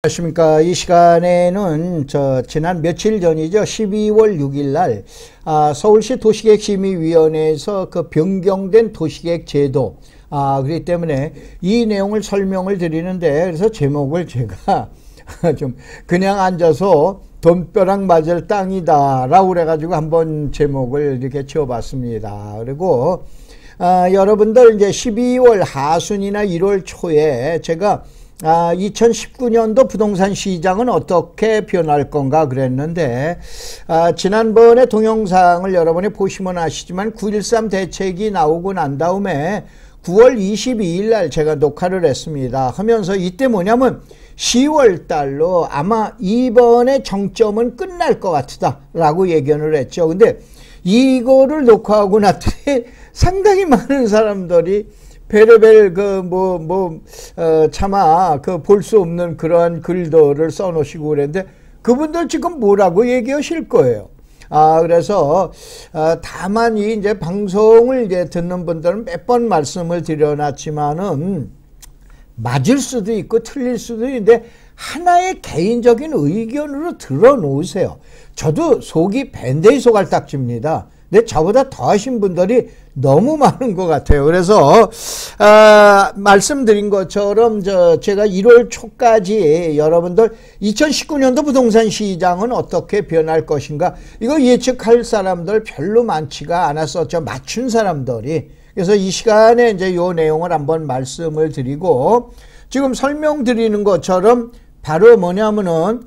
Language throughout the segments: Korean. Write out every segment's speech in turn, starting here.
안녕하십니까. 이 시간에는 지난 며칠 전이죠. 12월 6일 날 서울시 도시계획심의위원회에서 그 변경된 도시계획 제도 그렇기 때문에 이 내용을 설명을 드리는데, 그래서 제목을 제가 좀 그냥 앉아서 돈벼락 맞을 땅이다 라고 그래가지고 한번 제목을 이렇게 지어봤습니다. 그리고 여러분들 이제 12월 하순이나 1월 초에 제가 2019년도 부동산 시장은 어떻게 변할 건가 그랬는데, 지난번에 동영상을 여러분이 보시면 아시지만 9.13 대책이 나오고 난 다음에 9월 22일 날 제가 녹화를 했습니다. 하면서 이때 뭐냐면 10월 달로 아마 이번에 정점은 끝날 것 같다 라고 예견을 했죠. 근데 이거를 녹화하고 났더니 상당히 많은 사람들이 베레벨 차마 볼 수 없는 그러한 글들을 써놓으시고 그랬는데, 그분들 지금 뭐라고 얘기하실 거예요. 그래서 다만 이제 방송을 이제 듣는 분들은 몇 번 말씀을 드려놨지만은 맞을 수도 있고 틀릴 수도 있는데 하나의 개인적인 의견으로 들어놓으세요. 저도 속이 밴데이 소갈딱지입니다. 근데 저보다 더 하신 분들이 너무 많은 것 같아요. 그래서 말씀드린 것처럼 제가 1월 초까지 여러분들 2019년도 부동산 시장은 어떻게 변할 것인가, 이거 예측할 사람들 별로 많지가 않았었죠. 맞춘 사람들이. 그래서 이 시간에 이제 요 내용을 한번 말씀을 드리고, 지금 설명드리는 것처럼 바로 뭐냐면은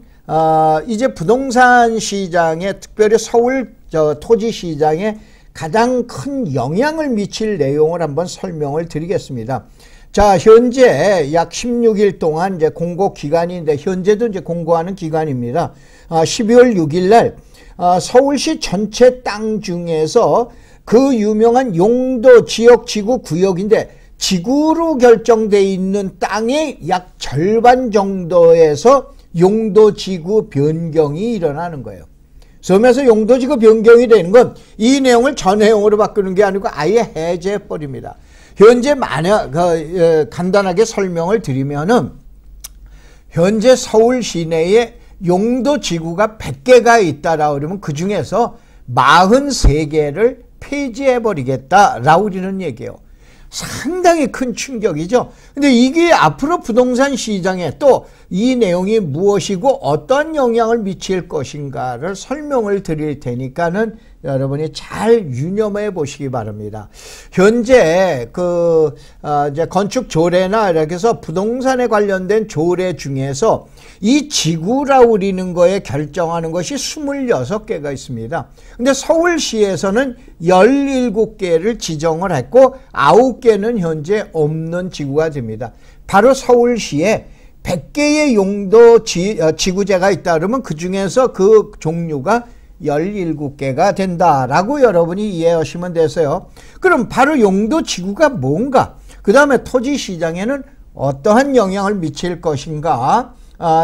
이제 부동산 시장에, 특별히 서울 토지 시장에 가장 큰 영향을 미칠 내용을 한번 설명을 드리겠습니다. 자, 현재 약 16일 동안 이제 공고 기간인데, 현재도 이제 공고하는 기간입니다. 12월 6일 날 서울시 전체 땅 중에서 그 유명한 용도 지역 지구 구역인데, 지구로 결정되어 있는 땅의 약 절반 정도에서 용도지구 변경이 일어나는 거예요. 섬에서 용도지구 변경이 되는 건 이 내용을 전 내용으로 바꾸는 게 아니고 아예 해제해버립니다. 현재 만약 간단하게 설명을 드리면은, 현재 서울 시내에 용도지구가 100개가 있다라고 그러면 그 중에서 43개를 폐지해버리겠다라고 그러는 얘기예요. 상당히 큰 충격이죠. 근데 이게 앞으로 부동산 시장에 또 이 내용이 무엇이고 어떤 영향을 미칠 것인가를 설명을 드릴 테니까는 여러분이 잘 유념해 보시기 바랍니다. 현재 이제 건축 조례나 이렇게 해서 부동산에 관련된 조례 중에서 이 지구라고 우리는 거에 결정하는 것이 26개가 있습니다. 근데 서울시에서는 17개를 지정을 했고 9개는 현재 없는 지구가 됩니다. 바로 서울시에 100개의 용도 지구제가 있다 그러면 그 중에서 그 종류가 17개가 된다라고 여러분이 이해하시면 되세요. 그럼 바로 용도 지구가 뭔가, 그 다음에 토지 시장에는 어떠한 영향을 미칠 것인가,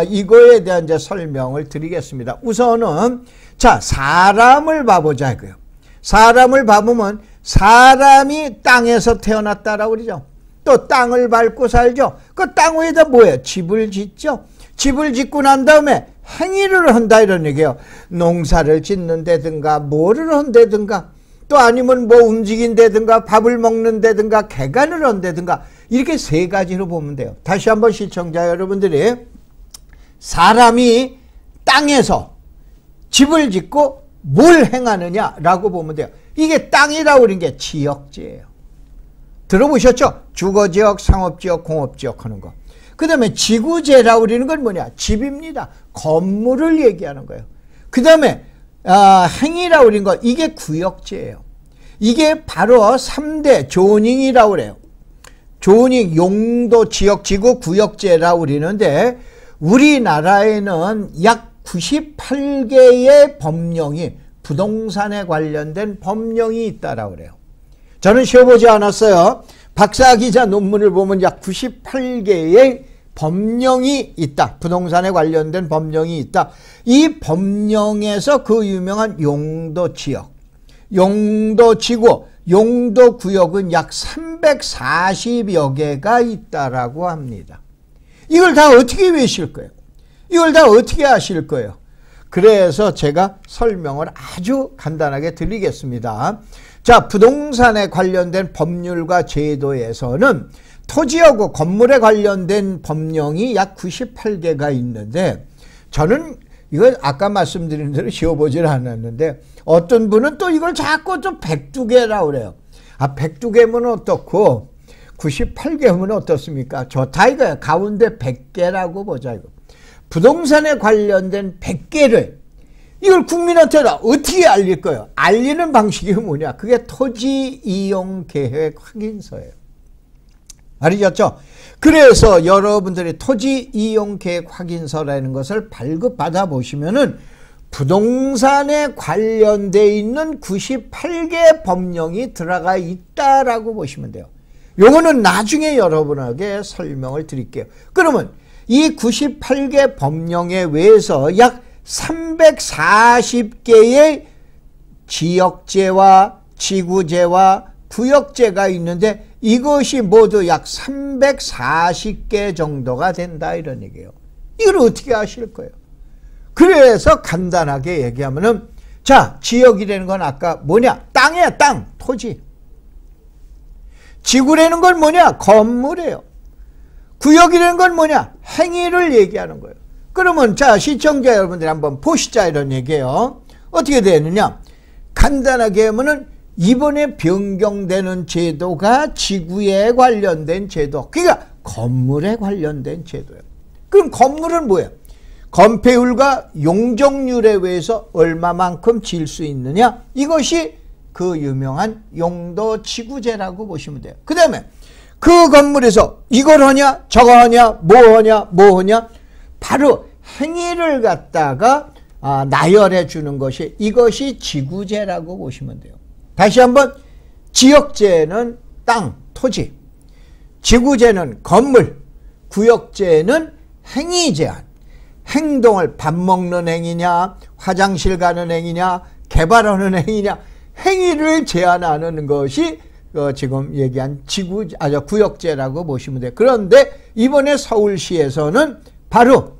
이거에 대한 이제 설명을 드리겠습니다. 우선은 자, 사람을 봐보자 이거요. 사람을 봐보면 사람이 땅에서 태어났다라고 그러죠. 또 땅을 밟고 살죠. 그 땅 위에다 뭐예요? 집을 짓죠. 집을 짓고 난 다음에 행위를 한다 이런 얘기예요. 농사를 짓는다든가 뭐를 한다든가, 또 아니면 뭐 움직인다든가 밥을 먹는다든가 개간을 한다든가, 이렇게 세 가지로 보면 돼요. 다시 한번 시청자 여러분들이, 사람이 땅에서 집을 짓고 뭘 행하느냐라고 보면 돼요. 이게 땅이라고 그러는 게 지역지예요. 들어보셨죠? 주거지역, 상업지역, 공업지역 하는 거. 그 다음에 지구제라고 그러는 건 뭐냐? 집입니다. 건물을 얘기하는 거예요. 그 다음에 행위라고 그러는 거, 이게 구역제예요. 이게 바로 3대 조닝이라고 그래요. 조닝, 용도, 지역, 지구, 구역제라고 그러는데, 우리나라에는 약 98개의 법령이, 부동산에 관련된 법령이 있다라고 그래요. 저는 쉬어보지 않았어요. 박사기자 논문을 보면 약 98개의 법령이 있다. 부동산에 관련된 법령이 있다. 이 법령에서 그 유명한 용도지역, 용도지구, 용도구역은 약 340여 개가 있다라고 합니다. 이걸 다 어떻게 외실 거예요? 이걸 다 어떻게 아실 거예요? 그래서 제가 설명을 아주 간단하게 드리겠습니다. 자, 부동산에 관련된 법률과 제도에서는 토지하고 건물에 관련된 법령이 약 98개가 있는데, 저는 이걸 아까 말씀드린 대로 지어보질 않았는데, 어떤 분은 또 이걸 자꾸 좀 102개라고 그래요. 102개면 어떻고 98개면 어떻습니까? 좋다 이거야. 가운데 100개라고 보자 이거. 부동산에 관련된 100개를 이걸 국민한테 어떻게 알릴 거예요? 알리는 방식이 뭐냐? 그게 토지 이용 계획 확인서예요. 알으셨죠? 그래서 여러분들이 토지 이용 계획 확인서라는 것을 발급받아 보시면은 부동산에 관련되어 있는 98개 법령이 들어가 있다라고 보시면 돼요. 요거는 나중에 여러분에게 설명을 드릴게요. 그러면 이 98개 법령에 의해서 약 340개의 지역제와 지구제와 구역제가 있는데, 이것이 모두 약 340개 정도가 된다 이런 얘기예요. 이걸 어떻게 아실 거예요? 그래서 간단하게 얘기하면은, 자, 지역이라는 건 아까 뭐냐? 땅이야, 땅, 토지. 지구라는 건 뭐냐? 건물이에요. 구역이라는 건 뭐냐? 행위를 얘기하는 거예요. 그러면 자, 시청자 여러분들이 한번 보시자 이런 얘기예요. 어떻게 되느냐? 간단하게 하면은 이번에 변경되는 제도가 지구에 관련된 제도, 그러니까 건물에 관련된 제도예요. 그럼 건물은 뭐예요? 건폐율과 용적률에 의해서 얼마만큼 질 수 있느냐? 이것이 그 유명한 용도지구제라고 보시면 돼요. 그 다음에 그 건물에서 이걸 하냐 저거 하냐 뭐 하냐 바로 행위를 갖다가 나열해 주는 것이, 이것이 지구제라고 보시면 돼요. 다시 한번, 지역제는 땅, 토지, 지구제는 건물, 구역제는 행위 제한, 행동을 밥 먹는 행위냐, 화장실 가는 행위냐, 개발하는 행위냐, 행위를 제한하는 것이 지금 얘기한 구역제라고 보시면 돼요. 그런데 이번에 서울시에서는 바로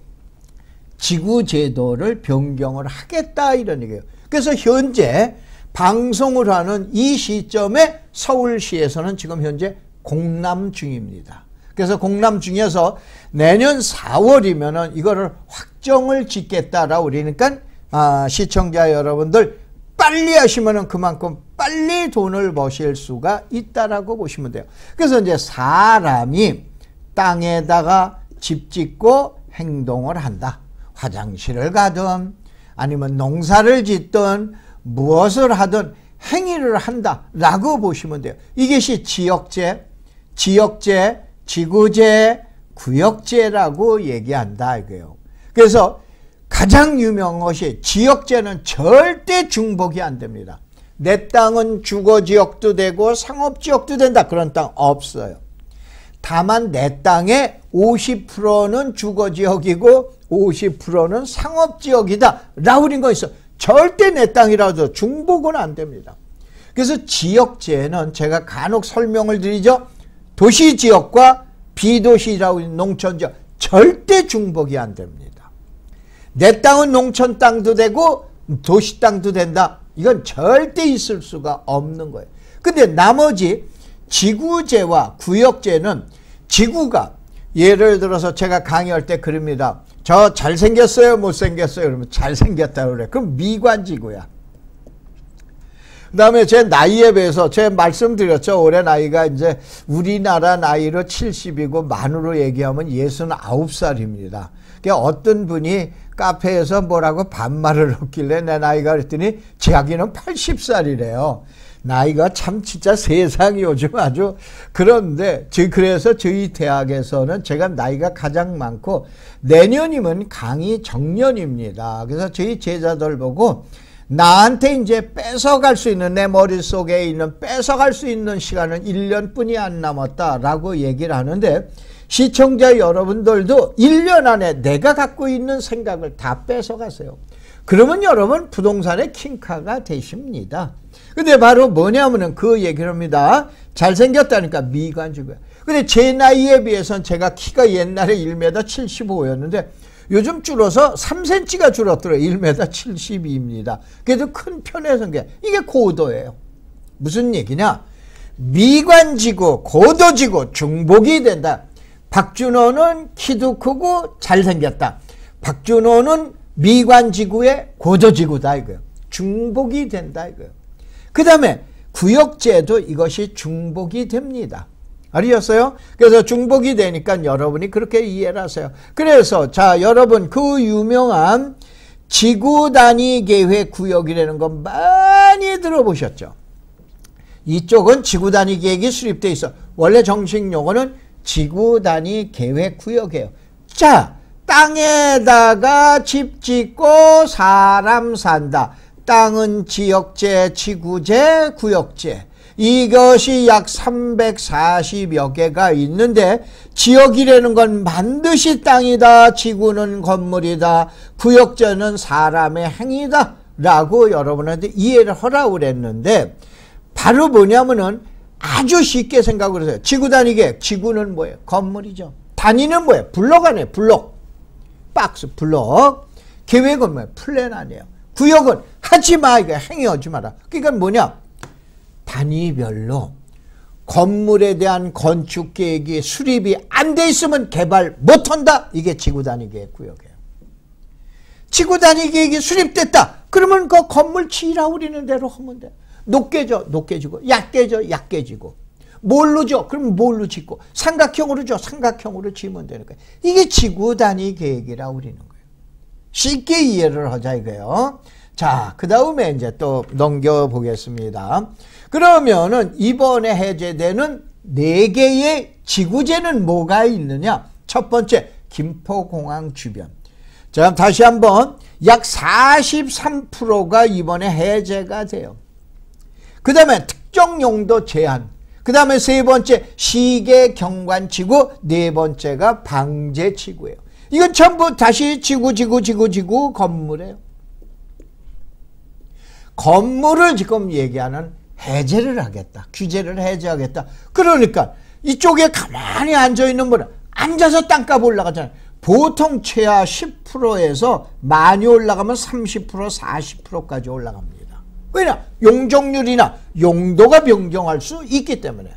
지구제도를 변경을 하겠다 이런 얘기예요. 그래서 현재 방송을 하는 이 시점에 서울시에서는 지금 현재 공람 중입니다. 그래서 공람 중에서 내년 4월이면은 이거를 확정을 짓겠다라고 그러니까 시청자 여러분들 빨리 하시면은 그만큼 빨리 돈을 버실 수가 있다라고 보시면 돼요. 그래서 이제 사람이 땅에다가 집 짓고 행동을 한다. 화장실을 가든 아니면 농사를 짓든 무엇을 하든 행위를 한다라고 보시면 돼요. 이것이 지역제, 지구제, 구역제라고 얘기한다 이거예요. 그래서 가장 유명한 것이 지역제는 절대 중복이 안 됩니다. 내 땅은 주거지역도 되고 상업지역도 된다. 그런 땅 없어요. 다만 내 땅의 50%는 주거지역이고 50%는 상업지역이다 라고 그런 거 있어. 절대 내 땅이라도 중복은 안 됩니다. 그래서 지역제는 제가 간혹 설명을 드리죠. 도시지역과 비도시라고 하는 농촌지역 절대 중복이 안 됩니다. 내 땅은 농촌 땅도 되고 도시 땅도 된다. 이건 절대 있을 수가 없는 거예요. 근데 나머지 지구제와 구역제는 지구가, 예를 들어서 제가 강의할 때 그럽니다. 저 잘생겼어요 못생겼어요? 그러면 잘생겼다 그래. 그럼 미관지구야. 그 다음에 제 나이에 비해서 제가 말씀드렸죠. 올해 나이가 이제 우리나라 나이로 70이고 만으로 얘기하면 69살입니다. 그러니까 어떤 분이 카페에서 뭐라고 반말을 했길래 내 나이가 그랬더니 자기는 80살이래요. 나이가 참 진짜 세상이 요즘 아주. 그런데 그래서 저희 대학에서는 제가 나이가 가장 많고 내년이면 강의 정년입니다. 그래서 저희 제자들 보고 나한테 이제 뺏어갈 수 있는, 내 머릿속에 있는 뺏어갈 수 있는 시간은 1년뿐이 안 남았다라고 얘기를 하는데, 시청자 여러분들도 1년 안에 내가 갖고 있는 생각을 다 뺏어가세요. 그러면 여러분 부동산의 킹카가 되십니다. 근데 바로 뭐냐면은 그 얘기를 합니다. 잘생겼다니까 미관지고요. 근데 제 나이에 비해서는 제가 키가 옛날에 1m 75였는데 요즘 줄어서 3cm가 줄었더라고요. 1m 72입니다. 그래도 큰 편의 성게. 이게 고도예요. 무슨 얘기냐? 미관지구, 고도지구, 중복이 된다. 박준호는 키도 크고 잘생겼다. 박준호는 미관지구의 고도지구다 이거예요. 중복이 된다 이거예요. 그 다음에 구역제도 이것이 중복이 됩니다. 알겠어요? 그래서 중복이 되니까 여러분이 그렇게 이해를 하세요. 그래서 자 여러분 그 유명한 지구단위 계획구역이라는 거 많이 들어보셨죠? 이쪽은 지구단위 계획이 수립되어 있어. 원래 정식 용어는 지구단위 계획구역이에요. 자, 땅에다가 집 짓고 사람 산다. 땅은 지역제, 지구제, 구역제. 이것이 약 340여 개가 있는데 지역이라는 건 반드시 땅이다. 지구는 건물이다. 구역제는 사람의 행위다. 라고 여러분한테 이해를 하라고 그랬는데 바로 뭐냐면은 아주 쉽게 생각을 하세요. 지구 단위계 지구는 뭐예요? 건물이죠. 단위는 뭐예요? 블록 아니에요. 블록. 박스 블록. 계획은 뭐예요? 플랜 아니에요. 구역은 하지마. 이거 행위하지 마라. 그러니까 뭐냐? 단위별로 건물에 대한 건축 계획이 수립이 안 돼 있으면 개발 못한다. 이게 지구 단위 계획 구역이에요. 지구 단위 계획이 수립됐다. 그러면 그 건물 지으라고 그러는 대로 하면 돼. 높게 져, 높게 지고, 얕게 져, 얕게 지고. 뭘로 져? 그럼 뭘로 짓고. 삼각형으로 져, 삼각형으로 지으면 되는 거예요. 이게 지구 단위 계획이라고 그러는 거예요. 쉽게 이해를 하자 이거예요. 자, 그 다음에 이제 또 넘겨보겠습니다. 그러면은 이번에 해제되는 4개의 지구제는 뭐가 있느냐? 첫 번째, 김포공항 주변. 자, 다시 한번 약 43%가 이번에 해제가 돼요. 그 다음에 특정 용도 제한. 그 다음에 세 번째, 시계 경관지구. 네 번째가 방제지구예요. 이건 전부 다시 지구 건물이에요. 건물을 지금 얘기하는 해제를 하겠다. 규제를 해제하겠다. 그러니까 이쪽에 가만히 앉아있는 분은 앉아서 땅값 올라가잖아요. 보통 최하 10%에서 많이 올라가면 30%, 40%까지 올라갑니다. 왜냐? 용적률이나 용도가 변경할 수 있기 때문에.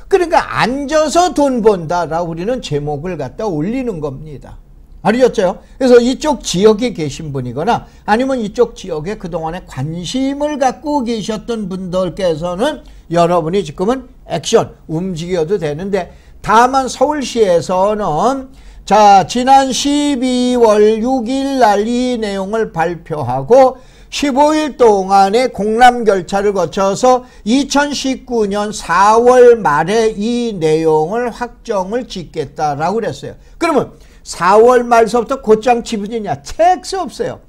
그러니까 앉아서 돈 번다라고 우리는 제목을 갖다 올리는 겁니다. 알겠죠? 그래서 이쪽 지역에 계신 분이거나 아니면 이쪽 지역에 그동안에 관심을 갖고 계셨던 분들께서는 여러분이 지금은 액션 움직여도 되는데 다만 서울시에서는 자 지난 12월 6일 날 이 내용을 발표하고 15일 동안의 공람결차를 거쳐서 2019년 4월 말에 이 내용을 확정을 짓겠다라고 그랬어요. 그러면 4월 말서부터 곧장 지분이냐? 책수 없어요.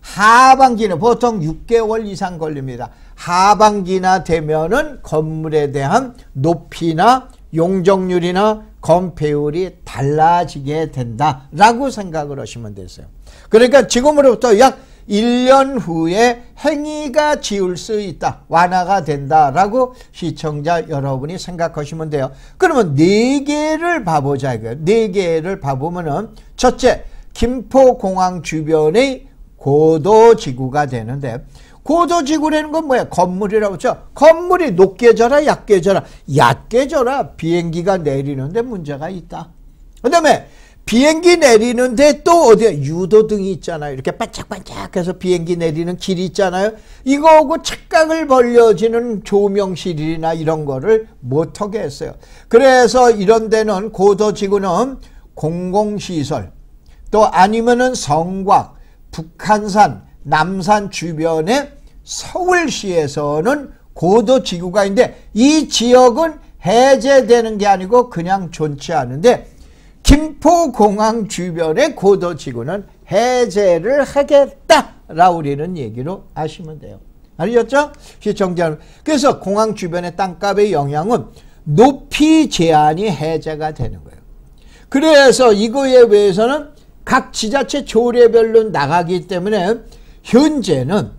하반기는 보통 6개월 이상 걸립니다. 하반기나 되면은 건물에 대한 높이나 용적률이나 건폐율이 달라지게 된다라고 생각을 하시면 되세요. 그러니까 지금으로부터 약 1년 후에 행위가 지을 수 있다. 완화가 된다라고 시청자 여러분이 생각하시면 돼요. 그러면 4개를 봐보자 이거예요. 4개를 봐보면은 첫째, 김포공항 주변의 고도지구가 되는데 고도지구라는 건 뭐야? 건물이라고 했죠. 건물이 높게 져라 얕게 져라. 얕게 져라 비행기가 내리는데 문제가 있다. 그 다음에 비행기 내리는데 또 어디에 유도등이 있잖아요. 이렇게 반짝반짝해서 비행기 내리는 길이 있잖아요. 이거하고 착각을 벌려지는 조명실이나 이런 거를 못하게 했어요. 그래서 이런 데는 고도지구는 공공시설 또 아니면은 성곽, 북한산, 남산 주변에 서울시에서는 고도지구가 있는데 이 지역은 해제되는 게 아니고 그냥 존치 않은데 김포공항 주변의 고도지구는 해제를 하겠다라고 우리는 얘기로 하시면 돼요. 알겠죠? 시청자 여러분. 그래서 공항 주변의 땅값의 영향은 높이 제한이 해제가 되는 거예요. 그래서 이거에 대해서는 각 지자체 조례별로 나가기 때문에 현재는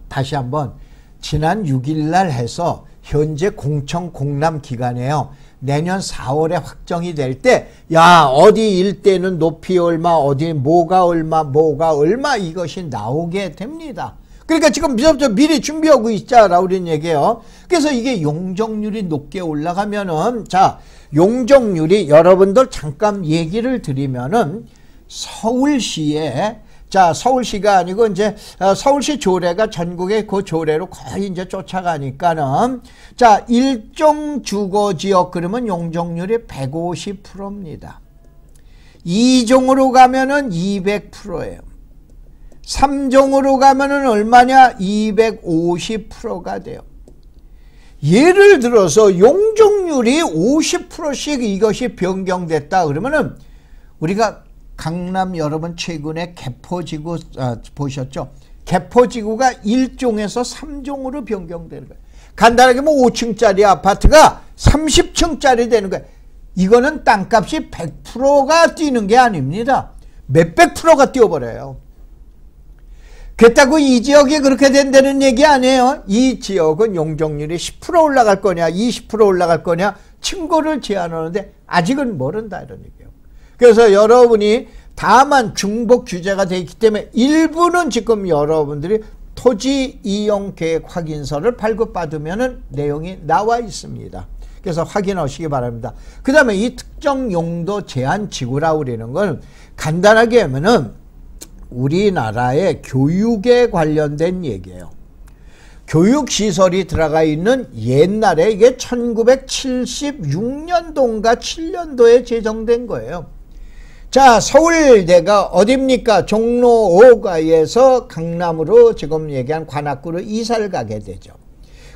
다시 한번 지난 6일 날 해서 현재 공청 공람 기간이에요. 내년 4월에 확정이 될 때, 야, 어디 일대는 높이 얼마, 어디 뭐가 얼마 이것이 나오게 됩니다. 그러니까 지금 미리 준비하고 있자라고 그런 얘기예요. 그래서 이게 용적률이 높게 올라가면은, 자, 용적률이 여러분들 잠깐 얘기를 드리면은 서울시에, 자, 서울시가 아니고 이제 서울시 조례가 전국의 그 조례로 거의 이제 쫓아가니까는, 자, 일종 주거 지역 그러면 용적률이 150%입니다. 2종으로 가면은 200%예요. 3종으로 가면은 얼마냐? 250%가 돼요. 예를 들어서 용적률이 50%씩 이것이 변경됐다 그러면은, 우리가 강남 여러분 최근에 개포지구 보셨죠? 개포지구가 1종에서 3종으로 변경되는 거예요. 간단하게 뭐 5층짜리 아파트가 30층짜리 되는 거예요. 이거는 땅값이 100%가 뛰는 게 아닙니다. 몇백 프로가 뛰어버려요. 그렇다고 이 지역이 그렇게 된다는 얘기 아니에요. 이 지역은 용적률이 10% 올라갈 거냐 20% 올라갈 거냐 층고를 제한하는데 아직은 모른다 이런 얘기예요. 그래서 여러분이 다만 중복 규제가 되어 있기 때문에 일부는 지금 여러분들이 토지 이용 계획 확인서를 발급받으면 내용이 나와 있습니다. 그래서 확인하시기 바랍니다. 그 다음에 이 특정 용도 제한 지구라고 그러는 건 간단하게 하면은 우리나라의 교육에 관련된 얘기예요. 교육시설이 들어가 있는 옛날에 이게 1976년도인가 7년도에 제정된 거예요. 자, 서울대가 어딥니까? 종로 5가에서 강남으로 지금 얘기한 관악구로 이사를 가게 되죠.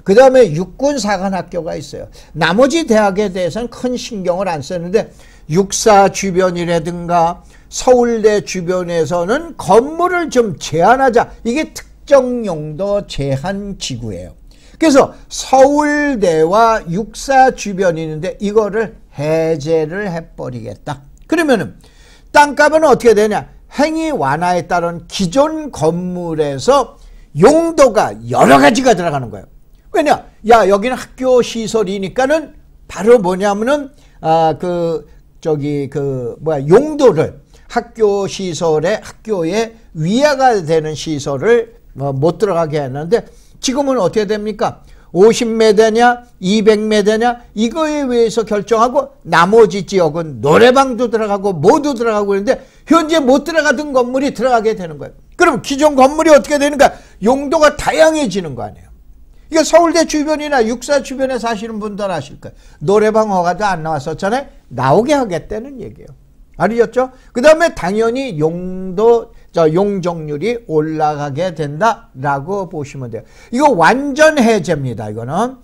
그 다음에 육군사관학교가 있어요. 나머지 대학에 대해서는 큰 신경을 안 쓰는데 육사 주변이라든가 서울대 주변에서는 건물을 좀 제한하자. 이게 특정 용도 제한 지구예요. 그래서 서울대와 육사 주변이 있는데 이거를 해제를 해버리겠다. 그러면은 땅값은 어떻게 되냐? 행위 완화에 따른 기존 건물에서 용도가 여러 가지가 들어가는 거예요. 왜냐? 야, 여기는 학교 시설이니까는 바로 뭐냐면은 용도를 학교 시설에 학교에 위화가 되는 시설을 못 들어가게 했는데 지금은 어떻게 됩니까? 50m냐 200m냐 이거에 의해서 결정하고 나머지 지역은 노래방도 들어가고 뭐도 들어가고 그러는데 현재 못 들어가던 건물이 들어가게 되는 거예요. 그럼 기존 건물이 어떻게 되는가? 용도가 다양해지는 거 아니에요. 이게 서울대 주변이나 육사 주변에 사시는 분들 아실 거예요. 노래방 허가도 안 나왔었잖아요. 나오게 하겠다는 얘기예요. 알겠죠? 그 다음에 당연히 용적률이 올라가게 된다라고 보시면 돼요. 이거 완전 해제입니다. 이거는.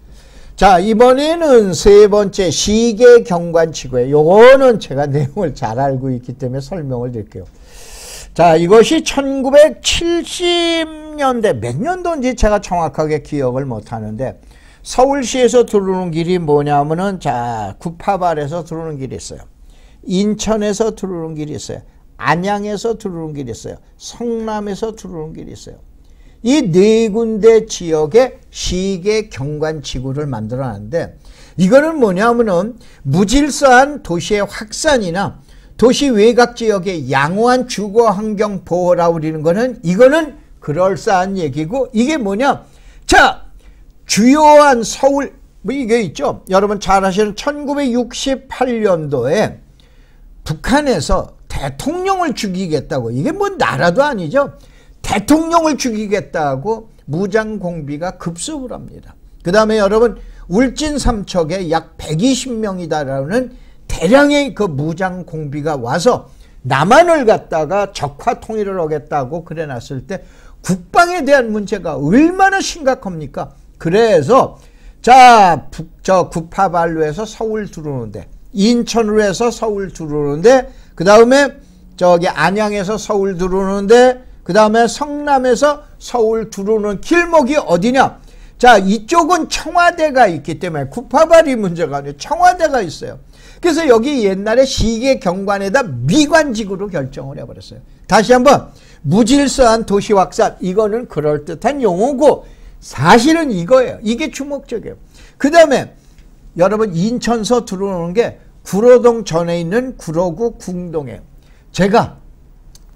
자, 이번에는 세 번째 시계 경관지구예요. 요거는 제가 내용을 잘 알고 있기 때문에 설명을 드릴게요. 자, 이것이 1970년대 몇 년도인지 제가 정확하게 기억을 못 하는데 서울시에서 들어오는 길이 뭐냐면은 자, 구파발에서 들어오는 길이 있어요. 인천에서 들어오는 길이 있어요. 안양에서 들어오는 길이 있어요. 성남에서 들어오는 길이 있어요. 이 네 군데 지역에 시계 경관지구를 만들어놨는데 이거는 뭐냐면은 무질서한 도시의 확산이나 도시 외곽 지역의 양호한 주거 환경 보호라고 그러는 거는 이거는 그럴싸한 얘기고 이게 뭐냐? 자, 주요한 서울 뭐 이게 있죠. 여러분 잘 아시는 1968년도에 북한에서 대통령을 죽이겠다고 이게 뭐 나라도 아니죠. 대통령을 죽이겠다고 무장 공비가 급습을 합니다. 그 다음에 여러분 울진 삼척에 약 120명이다라는 대량의 그 무장 공비가 와서 남한을 갖다가 적화 통일을 하겠다고 그래놨을 때 국방에 대한 문제가 얼마나 심각합니까? 그래서 자, 구파발로 해서 서울 들어오는데 인천으로 해서 서울 들어오는데 그 다음에 저기 안양에서 서울 들어오는데 그 다음에 성남에서 서울 들어오는 길목이 어디냐? 자, 이쪽은 청와대가 있기 때문에 구파발이 문제가 아니에요. 청와대가 있어요. 그래서 여기 옛날에 시계 경관에다 미관지구로 결정을 해버렸어요. 다시 한번 무질서한 도시 확산 이거는 그럴듯한 용어고 사실은 이거예요. 이게 주목적이에요. 그 다음에 여러분 인천서 들어오는 게 구로동 전에 있는 구로구 궁동에 제가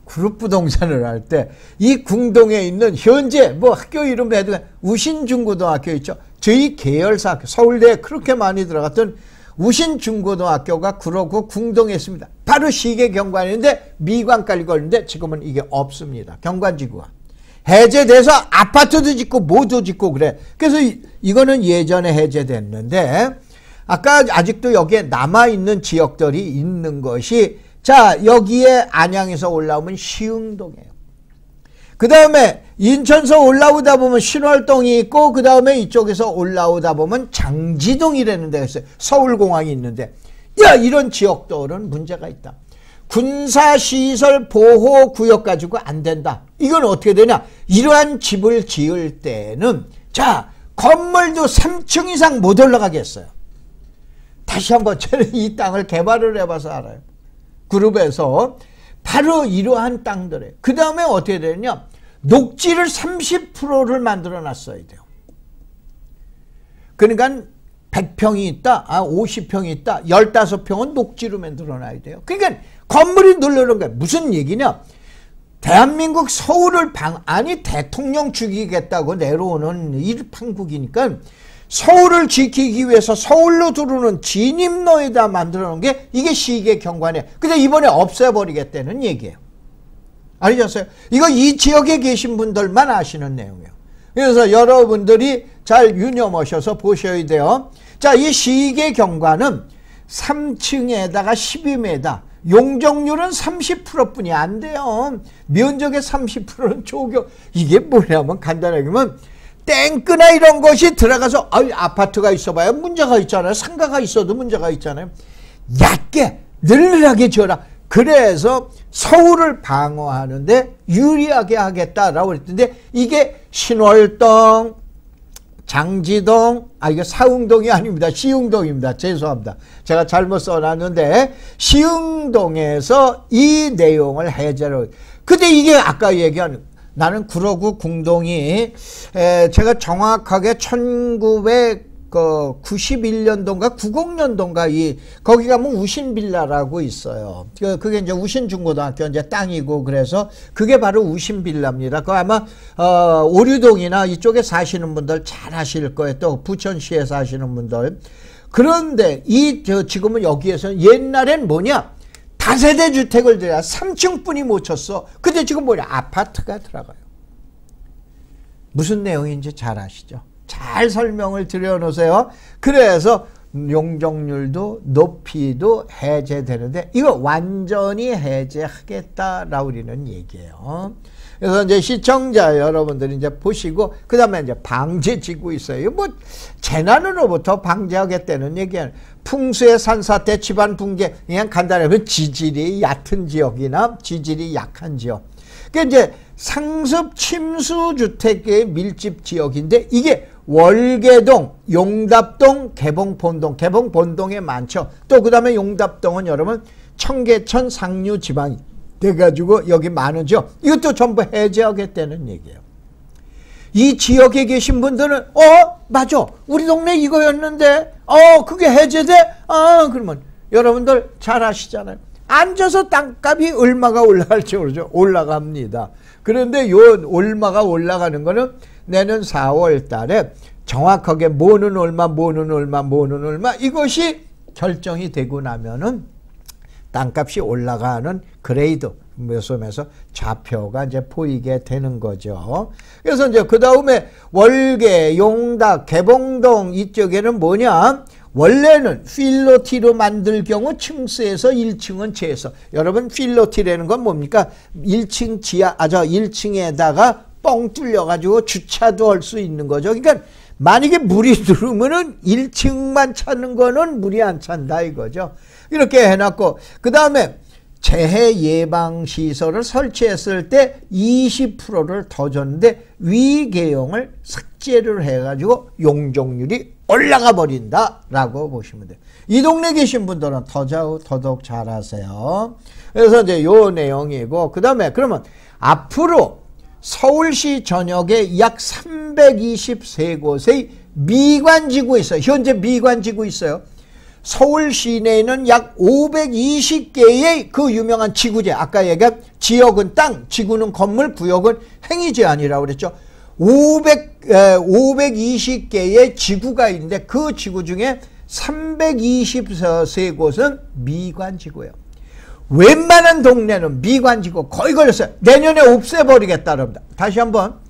그룹 부동산을 할 때 이 궁동에 있는 현재 뭐 학교 이름 해도 우신중고등학교 있죠. 저희 계열사 학교 서울대에 그렇게 많이 들어갔던 우신중고등학교가 구로구 궁동에 있습니다. 바로 시계 경관인데 미관까지 걸리는데 지금은 이게 없습니다. 경관지구가 해제돼서 아파트도 짓고 뭐도 짓고 그래. 그래서 이거는 예전에 해제됐는데 아까 아직도 여기에 남아있는 지역들이 있는 것이 자 여기에 안양에서 올라오면 시흥동이에요. 그 다음에 인천서 올라오다 보면 신월동이 있고 그 다음에 이쪽에서 올라오다 보면 장지동이라는 데가 있어요. 서울공항이 있는데 야 이런 지역들은 문제가 있다. 군사시설 보호구역 가지고 안 된다. 이건 어떻게 되냐. 이러한 집을 지을 때는 자 건물도 3층 이상 못 올라가게 했어요. 다시 한번 저는 이 땅을 개발을 해봐서 알아요. 그룹에서 바로 이러한 땅들에 그 다음에 어떻게 되냐. 녹지를 30%를 만들어 놨어야 돼요. 그러니까 100평이 있다, 50평이 있다, 15평은 녹지로 만들어 놔야 돼요. 그러니까 건물이 늘어나는 거야. 무슨 얘기냐. 대한민국 서울을 아니 대통령 죽이겠다고 내려오는 일판국이니까 서울을 지키기 위해서 서울로 들어오는 진입로에다 만들어 놓은 게 이게 시계 경관이에요. 근데 이번에 없애버리겠다는 얘기예요. 알겠어요? 이거 이 지역에 계신 분들만 아시는 내용이에요. 그래서 여러분들이 잘 유념하셔서 보셔야 돼요. 자, 이 시계 경관은 3층에다가 12m, 용적률은 30%뿐이 안 돼요. 면적의 30%는 조경. 이게 뭐냐면 간단하게 보면 땡크나 이런 것이 들어가서 아파트가 있어봐야 문제가 있잖아요. 상가가 있어도 문제가 있잖아요. 얕게 늘하게 지어라. 그래서 서울을 방어하는데 유리하게 하겠다라고 그랬는데 이게 신월동, 장지동, 이거 사흥동이 아닙니다. 시흥동입니다. 죄송합니다. 제가 잘못 써놨는데 시흥동에서 이 내용을 해제를. 근데 이게 아까 얘기한 나는 구로구 궁동이 제가 정확하게 1991년도인가 90년도인가 거기 가면 우신빌라라고 있어요. 그게 이제 우신중고등학교 이제 땅이고 그래서 그게 바로 우신빌라입니다. 그 아마 오류동이나 이쪽에 사시는 분들 잘 아실 거예요. 또 부천시에 사시는 분들. 그런데 지금은 여기에서 옛날엔 뭐냐? 다세대 주택을 들여야 3층뿐이 못 쳤어. 근데 지금 뭐냐? 아파트가 들어가요. 무슨 내용인지 잘 아시죠? 잘 설명을 드려놓으세요. 그래서 용적률도 높이도 해제되는데 이거 완전히 해제하겠다라고 우리는 얘기해요. 그래서 이제 시청자 여러분들이 이제 보시고 그 다음에 이제 방제지구 있어요. 뭐 재난으로부터 방제하겠다는 얘기예요. 풍수의 산사태, 집안 붕괴, 그냥 간단하면 지질이 얕은 지역이나 지질이 약한 지역. 그게 이제 상습 침수 주택의 밀집 지역인데 이게 월계동, 용답동, 개봉본동, 개봉본동에 많죠. 또 그 다음에 용답동은 여러분 청계천 상류 지방이 돼가지고 여기 많으죠. 이것도 전부 해제하겠다는 얘기예요. 이 지역에 계신 분들은 맞아 우리 동네 이거였는데 그게 해제돼? 그러면 여러분들 잘 아시잖아요. 앉아서 땅값이 얼마가 올라갈지 모르죠. 올라갑니다. 그런데 요 얼마가 올라가는 거는 내년 4월 달에 정확하게 뭐는 얼마, 뭐는 얼마, 뭐는 얼마 이것이 결정이 되고 나면은 땅값이 올라가는 그레이드 매수면서 좌표가 이제 보이게 되는 거죠. 그래서 이제 그 다음에 월계, 용답, 개봉동 이쪽에는 뭐냐? 원래는 필로티로 만들 경우 층수에서 1층은 제에서 여러분 필로티라는 건 뭡니까? 1층 지하, 1층에다가 뻥 뚫려가지고 주차도 할 수 있는 거죠. 그러니까 만약에 물이 들어오면은 1층만 차는 거는 물이 안 찬다 이거죠. 이렇게 해놨고 그 다음에 재해 예방 시설을 설치했을 때 20%를 더 줬는데 위계용을 삭제를 해가지고 용적률이 올라가 버린다라고 보시면 돼요. 이 동네 계신 분들은 더더욱 잘 아세요. 그래서 이제 요 내용이고 그 다음에 그러면 앞으로 서울시 전역에 약 323곳의 미관지구 있어요. 현재 미관지구 있어요. 서울 시내에는 약 520개의 그 유명한 지구제, 아까 얘기한 지역은 땅, 지구는 건물, 구역은 행위 제한이라고 그랬죠. 520개의 지구가 있는데 그 지구 중에 323곳은 미관지구예요. 웬만한 동네는 미관지구 거의 걸렸어요. 내년에 없애버리겠다 그럽니다. 다시 한번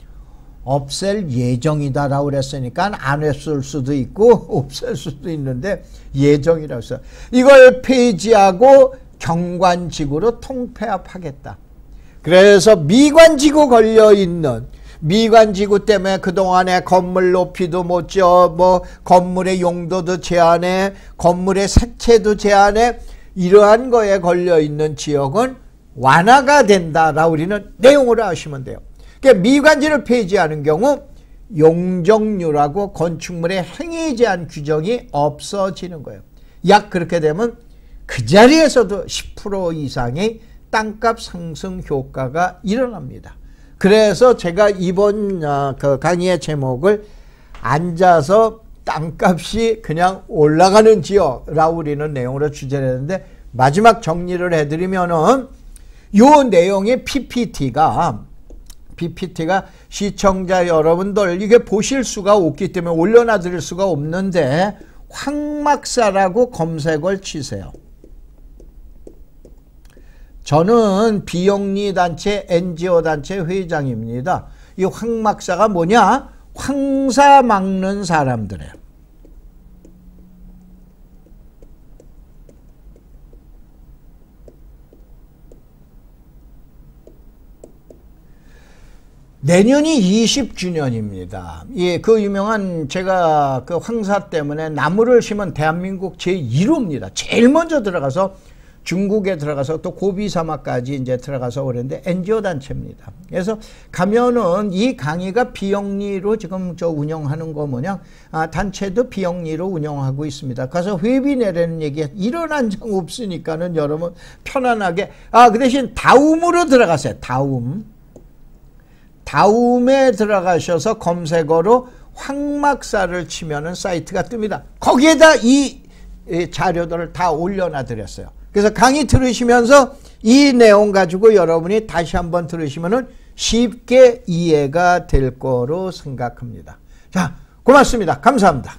없앨 예정이다라고 그랬으니까 안 했을 수도 있고 없앨 수도 있는데 예정이라고 했어요. 이걸 폐지하고 경관지구로 통폐합하겠다. 그래서 미관지구 걸려있는 미관지구 때문에 그동안에 건물 높이도 못 지어, 뭐 건물의 용도도 제한해, 건물의 색채도 제한해, 이러한 거에 걸려있는 지역은 완화가 된다라고 우리는 내용으로 아시면 돼요. 그러니까 미관지를 폐지하는 경우 용적률하고 건축물의 행위 제한 규정이 없어지는 거예요. 약 그렇게 되면 그 자리에서도 10% 이상의 땅값 상승 효과가 일어납니다. 그래서 제가 이번 그 강의의 제목을 앉아서 땅값이 그냥 올라가는 지역이라고 우리는 내용으로 주제를 했는데, 마지막 정리를 해드리면은 요 내용의 PPT가 시청자 여러분들 이게 보실 수가 없기 때문에 올려놔 드릴 수가 없는데 황막사라고 검색을 치세요. 저는 비영리 단체 NGO 단체 회장입니다. 이 황막사가 뭐냐? 황사 막는 사람들이에요. 내년이 20주년입니다. 예, 그 유명한 제가 그 황사 때문에 나무를 심은 대한민국 제1호입니다. 제일 먼저 들어가서 중국에 들어가서 또 고비 사막까지 이제 들어가서 그랬는데 NGO 단체입니다. 그래서 가면은 이 강의가 비영리로 지금 저 운영하는 거 뭐냐, 단체도 비영리로 운영하고 있습니다. 가서 회비 내라는 얘기 일어난 적 없으니까는 여러분 편안하게, 그 대신 다움으로 들어가세요. 다움에 들어가셔서 검색어로 황막사를 치면은 사이트가 뜹니다. 거기에다 이 자료들을 다 올려놔 드렸어요. 그래서 강의 들으시면서 이 내용 가지고 여러분이 다시 한번 들으시면은 쉽게 이해가 될 거로 생각합니다. 자, 고맙습니다. 감사합니다.